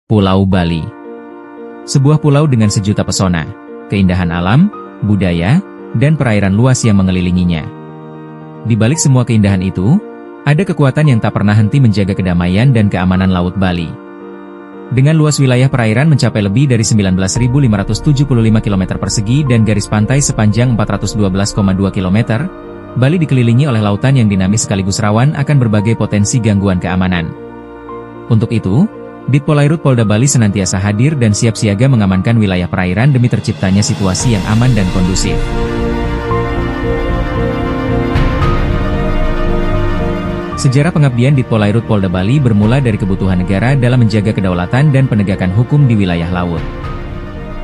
Pulau Bali. Sebuah pulau dengan sejuta pesona, keindahan alam, budaya, dan perairan luas yang mengelilinginya. Di balik semua keindahan itu, ada kekuatan yang tak pernah henti menjaga kedamaian dan keamanan Laut Bali. Dengan luas wilayah perairan mencapai lebih dari 19.575 km persegi dan garis pantai sepanjang 412,2 km, Bali dikelilingi oleh lautan yang dinamis sekaligus rawan akan berbagai potensi gangguan keamanan. Untuk itu, Ditpolairut Polda Bali senantiasa hadir dan siap siaga mengamankan wilayah perairan demi terciptanya situasi yang aman dan kondusif. Sejarah pengabdian Ditpolairut Polda Bali bermula dari kebutuhan negara dalam menjaga kedaulatan dan penegakan hukum di wilayah laut.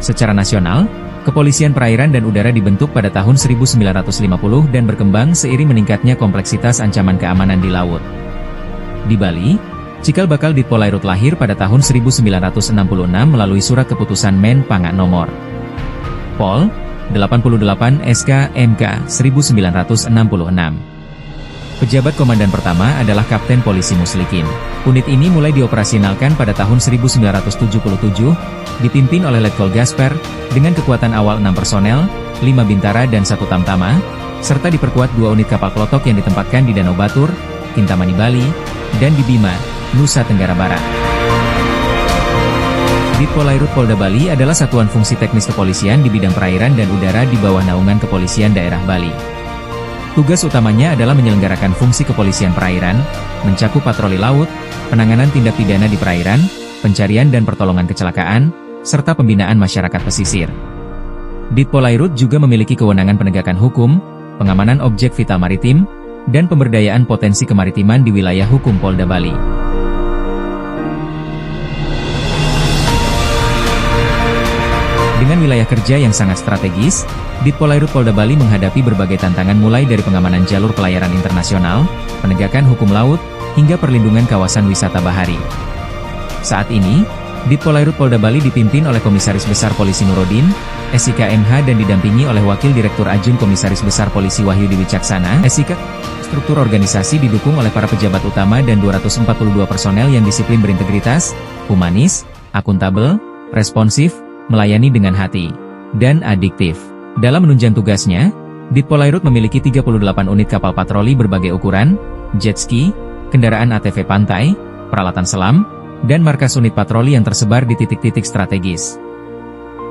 Secara nasional, Kepolisian Perairan dan Udara dibentuk pada tahun 1950 dan berkembang seiring meningkatnya kompleksitas ancaman keamanan di laut. Di Bali, cikal bakal Ditpolairut lahir pada tahun 1966 melalui Surat Keputusan Men Panga Nomor Pol. 88 SK MK 1966. Pejabat komandan pertama adalah Kapten Polisi Muslikin. Unit ini mulai dioperasionalkan pada tahun 1977, dipimpin oleh Letkol Gasper, dengan kekuatan awal 6 personel, 5 bintara dan 1 tamtama, serta diperkuat 2 unit kapal klotok yang ditempatkan di Danau Batur, Kintamani Bali, dan di Bima, Nusa Tenggara Barat. Ditpolairut Polda Bali adalah satuan fungsi teknis kepolisian di bidang perairan dan udara di bawah naungan Kepolisian Daerah Bali. Tugas utamanya adalah menyelenggarakan fungsi kepolisian perairan, mencakup patroli laut, penanganan tindak pidana di perairan, pencarian dan pertolongan kecelakaan, serta pembinaan masyarakat pesisir. Ditpolairut juga memiliki kewenangan penegakan hukum, pengamanan objek vital maritim, dan pemberdayaan potensi kemaritiman di wilayah hukum Polda Bali. Dengan wilayah kerja yang sangat strategis, Ditpolairut Polda Bali menghadapi berbagai tantangan mulai dari pengamanan jalur pelayaran internasional, penegakan hukum laut, hingga perlindungan kawasan wisata bahari. Saat ini, Ditpolairut Polda Bali dipimpin oleh Komisaris Besar Polisi Nurodin, SIK MH dan didampingi oleh Wakil Direktur Ajun Komisaris Besar Polisi Wahyudi Wicaksana, SIK. Struktur organisasi didukung oleh para pejabat utama dan 242 personel yang disiplin berintegritas, humanis, akuntabel, responsif, melayani dengan hati, dan adiktif. Dalam menunjang tugasnya, Ditpolairut memiliki 38 unit kapal patroli berbagai ukuran, jet ski, kendaraan ATV pantai, peralatan selam, dan markas unit patroli yang tersebar di titik-titik strategis.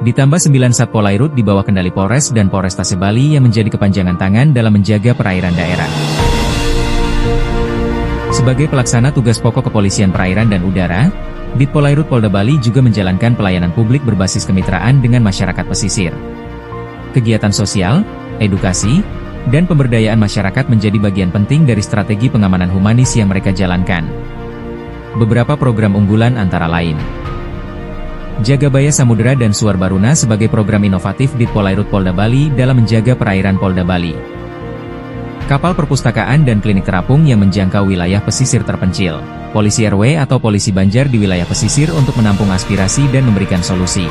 Ditambah 9 Satpolairut di bawah kendali Polres dan Polrestase Bali yang menjadi kepanjangan tangan dalam menjaga perairan daerah. Sebagai pelaksana tugas pokok Kepolisian Perairan dan Udara, Ditpolairut Polda Bali juga menjalankan pelayanan publik berbasis kemitraan dengan masyarakat pesisir. Kegiatan sosial, edukasi, dan pemberdayaan masyarakat menjadi bagian penting dari strategi pengamanan humanis yang mereka jalankan. Beberapa program unggulan antara lain: Jagabaya Samudera dan Suar Baruna sebagai program inovatif Ditpolairut Polda Bali dalam menjaga perairan Polda Bali. Kapal perpustakaan dan klinik terapung yang menjangkau wilayah pesisir terpencil. Polisi RW atau polisi banjar di wilayah pesisir untuk menampung aspirasi dan memberikan solusi.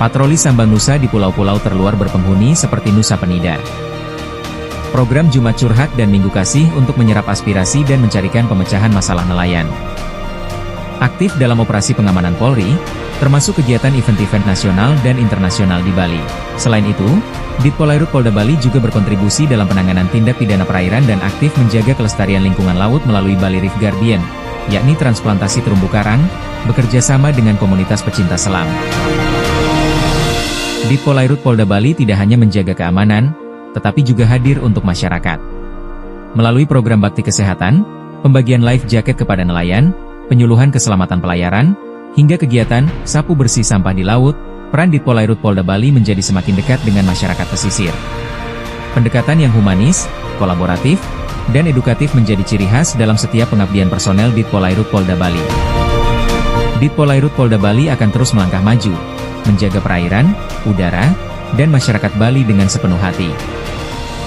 Patroli Sambang Nusa di pulau-pulau terluar berpenghuni seperti Nusa Penida. Program Jumat Curhat dan Minggu Kasih untuk menyerap aspirasi dan mencarikan pemecahan masalah nelayan. Aktif dalam operasi pengamanan Polri, termasuk kegiatan event-event nasional dan internasional di Bali. Selain itu, Ditpolairut Polda Bali juga berkontribusi dalam penanganan tindak pidana perairan dan aktif menjaga kelestarian lingkungan laut melalui Bali Reef Guardian, yakni transplantasi terumbu karang, bekerja sama dengan komunitas pecinta selam. Ditpolairut Polda Bali tidak hanya menjaga keamanan, tetapi juga hadir untuk masyarakat. Melalui program bakti kesehatan, pembagian life jacket kepada nelayan, penyuluhan keselamatan pelayaran, hingga kegiatan sapu bersih sampah di laut, peran Ditpolairut Polda Bali menjadi semakin dekat dengan masyarakat pesisir. Pendekatan yang humanis, kolaboratif, dan edukatif menjadi ciri khas dalam setiap pengabdian personel Ditpolairut Polda Bali. Ditpolairut Polda Bali akan terus melangkah maju, menjaga perairan, udara, dan masyarakat Bali dengan sepenuh hati.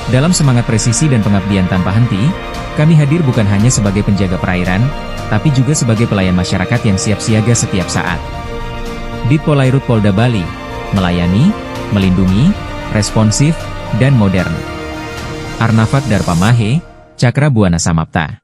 Dalam semangat presisi dan pengabdian tanpa henti, kami hadir bukan hanya sebagai penjaga perairan, tapi juga sebagai pelayan masyarakat yang siap siaga setiap saat. Ditpolairut Polda Bali, melayani, melindungi, responsif, dan modern. Arnafat Darpamahe, Cakra Buana Samapta.